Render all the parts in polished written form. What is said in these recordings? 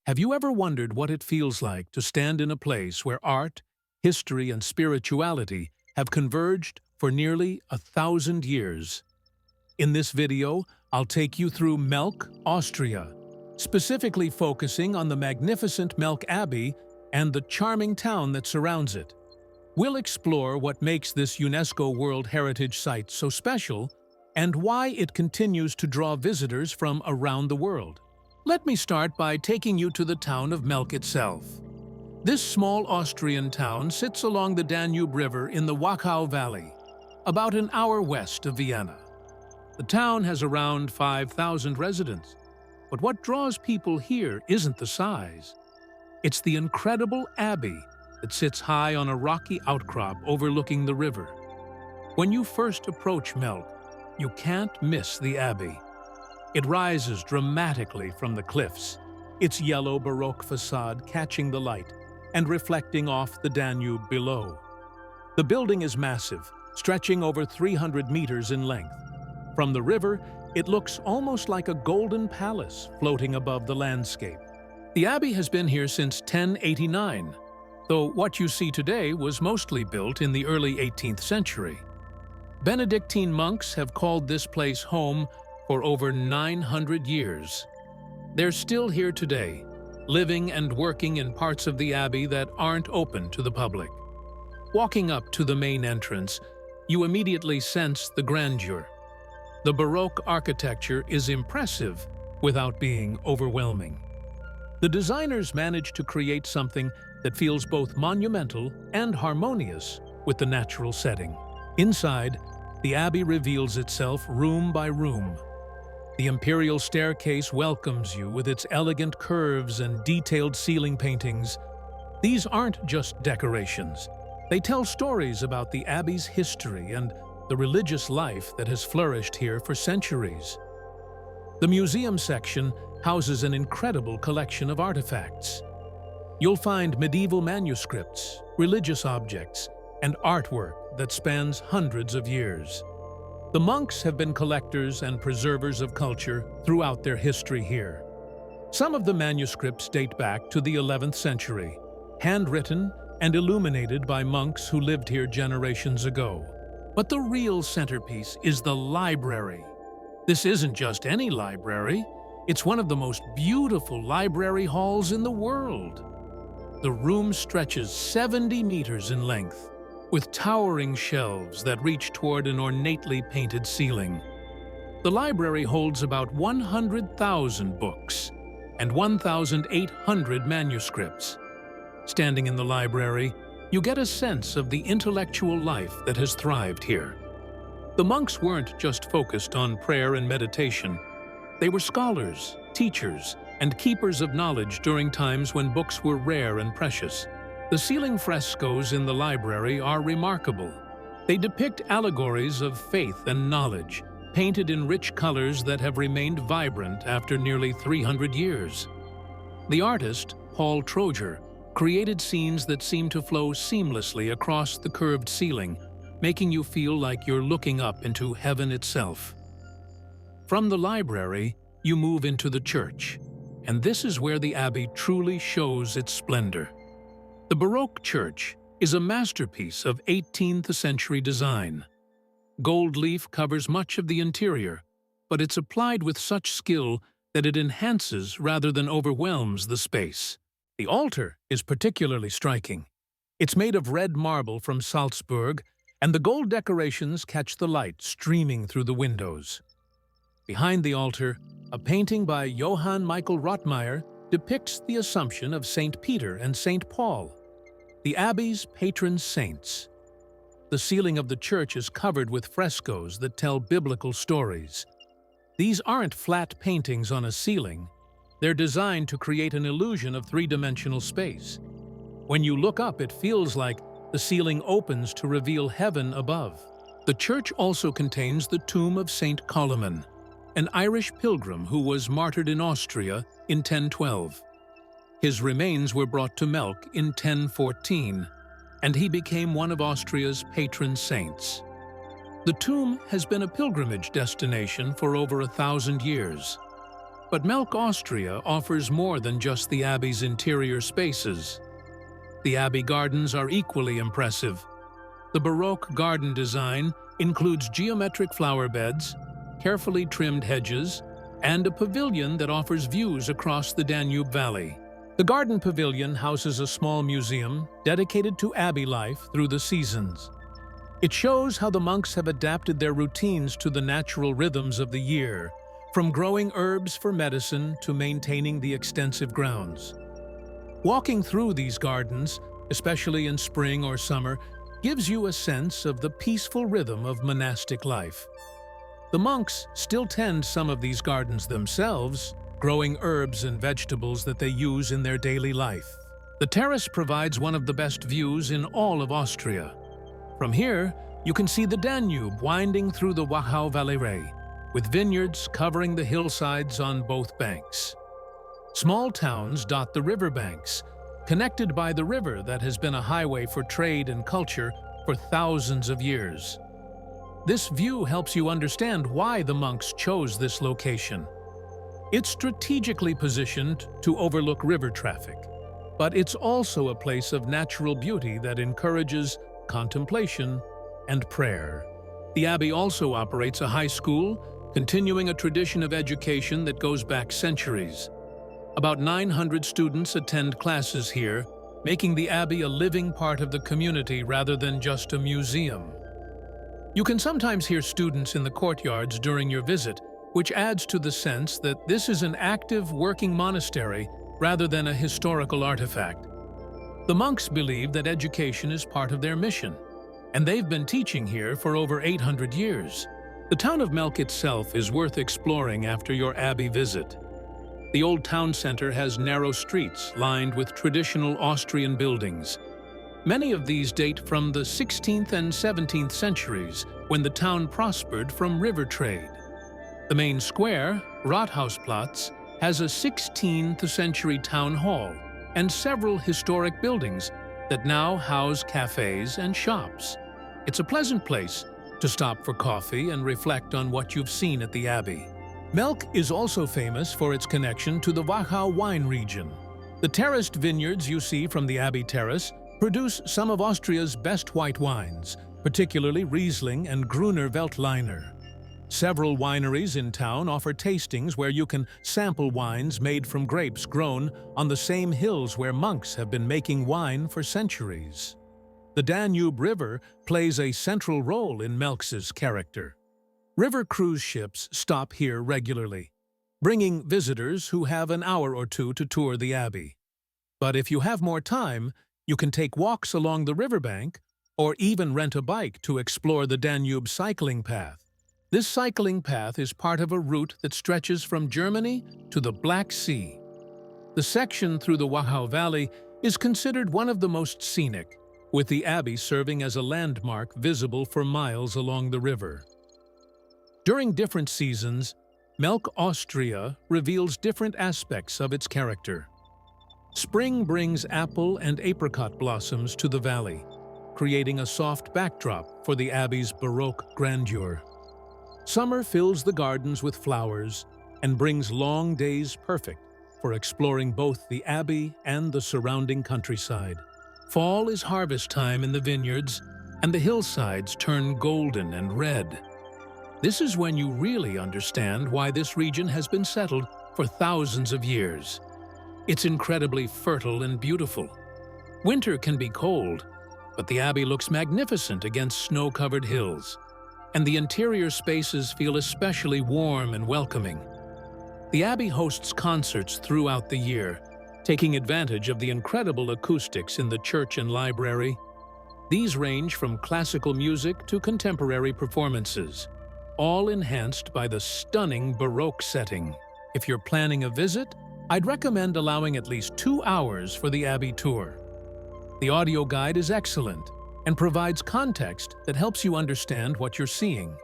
Have you ever wondered what it feels like to stand in a place where art, history, and spirituality have converged for nearly 1,000 years? In this video, I'll take you through Melk, Austria, specifically focusing on the magnificent Melk Abbey and the charming town that surrounds it. We'll explore what makes this UNESCO World Heritage site so special and why it continues to draw visitors from around the world. Let me start by taking you to the town of Melk itself. This small Austrian town sits along the Danube River in the Wachau Valley, about an hour west of Vienna. The town has around 5,000 residents, but what draws people here isn't the size. It's the incredible abbey that sits high on a rocky outcrop overlooking the river. When you first approach Melk, you can't miss the abbey. It rises dramatically from the cliffs, its yellow Baroque façade catching the light and reflecting off the Danube below. The building is massive, stretching over 300 meters in length. From the river, it looks almost like a golden palace floating above the landscape. The abbey has been here since 1089, though what you see today was mostly built in the early 18th century. Benedictine monks have called this place home for over 900 years. They're still here today, living and working in parts of the abbey that aren't open to the public. Walking up to the main entrance, you immediately sense the grandeur. The Baroque architecture is impressive without being overwhelming. The designers managed to create something that feels both monumental and harmonious with the natural setting. Inside, the abbey reveals itself room by room. The imperial staircase welcomes you with its elegant curves and detailed ceiling paintings. These aren't just decorations. They tell stories about the abbey's history and the religious life that has flourished here for centuries. The museum section houses an incredible collection of artifacts. You'll find medieval manuscripts, religious objects, and artwork that spans hundreds of years. The monks have been collectors and preservers of culture throughout their history here. Some of the manuscripts date back to the 11th century, handwritten and illuminated by monks who lived here generations ago. But the real centerpiece is the library. This isn't just any library. It's one of the most beautiful library halls in the world. The room stretches 70 meters in length, with towering shelves that reach toward an ornately painted ceiling. The library holds about 100,000 books and 1,800 manuscripts. Standing in the library, you get a sense of the intellectual life that has thrived here. The monks weren't just focused on prayer and meditation. They were scholars, teachers, and keepers of knowledge during times when books were rare and precious. The ceiling frescoes in the library are remarkable. They depict allegories of faith and knowledge, painted in rich colors that have remained vibrant after nearly 300 years. The artist, Paul Troger, created scenes that seem to flow seamlessly across the curved ceiling, making you feel like you're looking up into heaven itself. From the library, you move into the church, and this is where the abbey truly shows its splendor. The Baroque church is a masterpiece of 18th century design. Gold leaf covers much of the interior, but it's applied with such skill that it enhances rather than overwhelms the space. The altar is particularly striking. It's made of red marble from Salzburg, and the gold decorations catch the light streaming through the windows. Behind the altar, a painting by Johann Michael Rottmeier depicts the Assumption of St. Peter and St. Paul, the abbey's patron saints. The ceiling of the church is covered with frescoes that tell biblical stories. These aren't flat paintings on a ceiling. They're designed to create an illusion of three-dimensional space. When you look up, it feels like the ceiling opens to reveal heaven above. The church also contains the tomb of St. Columbin, an Irish pilgrim who was martyred in Austria in 1012. His remains were brought to Melk in 1014, and he became one of Austria's patron saints. The tomb has been a pilgrimage destination for over 1,000 years. But Melk, Austria offers more than just the Abbey's interior spaces. The Abbey gardens are equally impressive. The Baroque garden design includes geometric flower beds, carefully trimmed hedges, and a pavilion that offers views across the Danube Valley. The garden pavilion houses a small museum dedicated to Abbey life through the seasons. It shows how the monks have adapted their routines to the natural rhythms of the year, from growing herbs for medicine to maintaining the extensive grounds. Walking through these gardens, especially in spring or summer, gives you a sense of the peaceful rhythm of monastic life. The monks still tend some of these gardens themselves, growing herbs and vegetables that they use in their daily life. The terrace provides one of the best views in all of Austria. From here, you can see the Danube winding through the Wachau Valley, with vineyards covering the hillsides on both banks. Small towns dot the riverbanks, connected by the river that has been a highway for trade and culture for thousands of years. This view helps you understand why the monks chose this location. It's strategically positioned to overlook river traffic, but it's also a place of natural beauty that encourages contemplation and prayer. The Abbey also operates a high school, continuing a tradition of education that goes back centuries. About 900 students attend classes here, making the Abbey a living part of the community rather than just a museum. You can sometimes hear students in the courtyards during your visit, which adds to the sense that this is an active, working monastery rather than a historical artifact. The monks believe that education is part of their mission, and they've been teaching here for over 800 years. The town of Melk itself is worth exploring after your Abbey visit. The old town center has narrow streets lined with traditional Austrian buildings. Many of these date from the 16th and 17th centuries, when the town prospered from river trade. The main square, Rathausplatz, has a 16th century town hall and several historic buildings that now house cafes and shops. It's a pleasant place to stop for coffee and reflect on what you've seen at the Abbey. Melk is also famous for its connection to the Wachau wine region. The terraced vineyards you see from the Abbey Terrace produce some of Austria's best white wines, particularly Riesling and Gruner Veltliner. Several wineries in town offer tastings where you can sample wines made from grapes grown on the same hills where monks have been making wine for centuries. The Danube River plays a central role in Melk's character. River cruise ships stop here regularly, bringing visitors who have an hour or two to tour the Abbey. But if you have more time, you can take walks along the riverbank or even rent a bike to explore the Danube cycling path. This cycling path is part of a route that stretches from Germany to the Black Sea. The section through the Wachau Valley is considered one of the most scenic, with the Abbey serving as a landmark visible for miles along the river. During different seasons, Melk, Austria reveals different aspects of its character. Spring brings apple and apricot blossoms to the valley, creating a soft backdrop for the Abbey's Baroque grandeur. Summer fills the gardens with flowers and brings long days perfect for exploring both the Abbey and the surrounding countryside. Fall is harvest time in the vineyards, and the hillsides turn golden and red. This is when you really understand why this region has been settled for thousands of years. It's incredibly fertile and beautiful. Winter can be cold, but the Abbey looks magnificent against snow-covered hills, and the interior spaces feel especially warm and welcoming. The Abbey hosts concerts throughout the year, taking advantage of the incredible acoustics in the church and library. These range from classical music to contemporary performances, all enhanced by the stunning Baroque setting. If you're planning a visit, I'd recommend allowing at least 2 hours for the Abbey tour. The audio guide is excellent and provides context that helps you understand what you're seeing.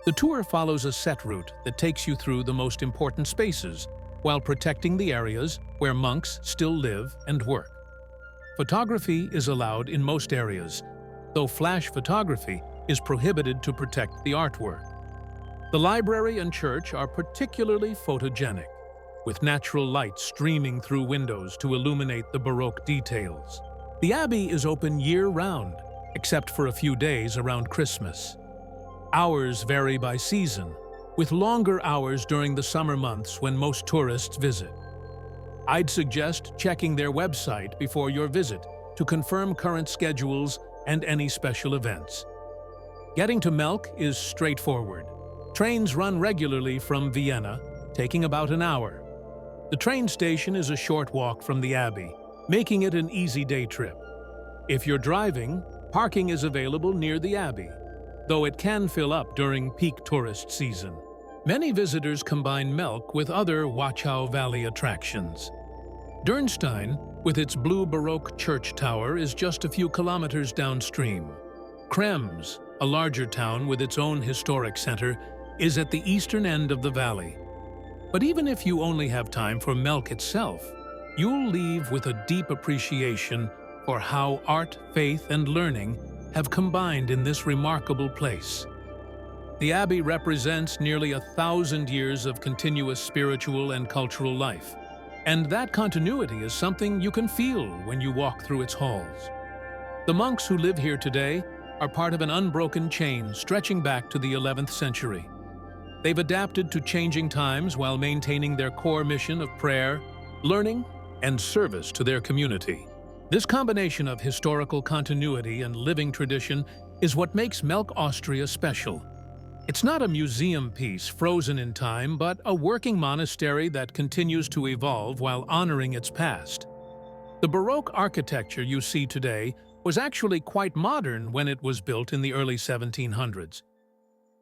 The tour follows a set route that takes you through the most important spaces while protecting the areas where monks still live and work. Photography is allowed in most areas, though flash photography is prohibited to protect the artwork. The library and church are particularly photogenic, with natural light streaming through windows to illuminate the Baroque details. The abbey is open year-round, except for a few days around Christmas. Hours vary by season, with longer hours during the summer months when most tourists visit. I'd suggest checking their website before your visit to confirm current schedules and any special events. Getting to Melk is straightforward. Trains run regularly from Vienna, taking about an hour. The train station is a short walk from the abbey, making it an easy day trip. If you're driving, parking is available near the abbey, though it can fill up during peak tourist season. Many visitors combine Melk with other Wachau Valley attractions. Dürnstein, with its blue Baroque church tower, is just a few kilometers downstream. Krems, a larger town with its own historic center, is at the eastern end of the valley. But even if you only have time for Melk itself, you'll leave with a deep appreciation for how art, faith, and learning have combined in this remarkable place. The abbey represents nearly 1,000 years of continuous spiritual and cultural life, and that continuity is something you can feel when you walk through its halls. The monks who live here today are part of an unbroken chain stretching back to the 11th century. They've adapted to changing times while maintaining their core mission of prayer, learning, and service to their community. This combination of historical continuity and living tradition is what makes Melk, Austria special. It's not a museum piece frozen in time, but a working monastery that continues to evolve while honoring its past. The Baroque architecture you see today was actually quite modern when it was built in the early 1700s.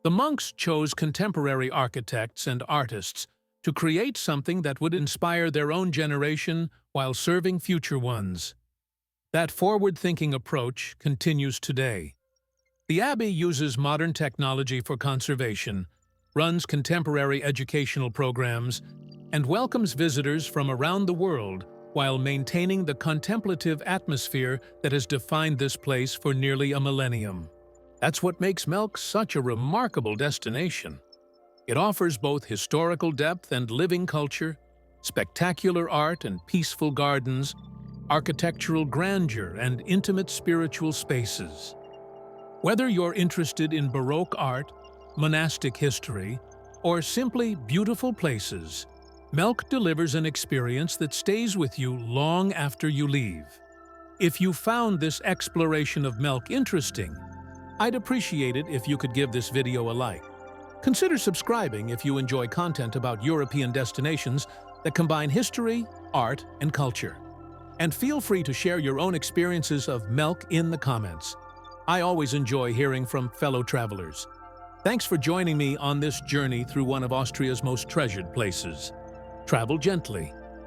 The monks chose contemporary architects and artists to create something that would inspire their own generation while serving future ones. That forward-thinking approach continues today. The abbey uses modern technology for conservation, runs contemporary educational programs, and welcomes visitors from around the world while maintaining the contemplative atmosphere that has defined this place for nearly a millennium. That's what makes Melk such a remarkable destination. It offers both historical depth and living culture, spectacular art and peaceful gardens, architectural grandeur and intimate spiritual spaces. Whether you're interested in Baroque art, monastic history, or simply beautiful places, Melk delivers an experience that stays with you long after you leave. If you found this exploration of Melk interesting, I'd appreciate it if you could give this video a like. Consider subscribing if you enjoy content about European destinations that combine history, art, and culture. And feel free to share your own experiences of Melk in the comments. I always enjoy hearing from fellow travelers. Thanks for joining me on this journey through one of Austria's most treasured places. Travel gently,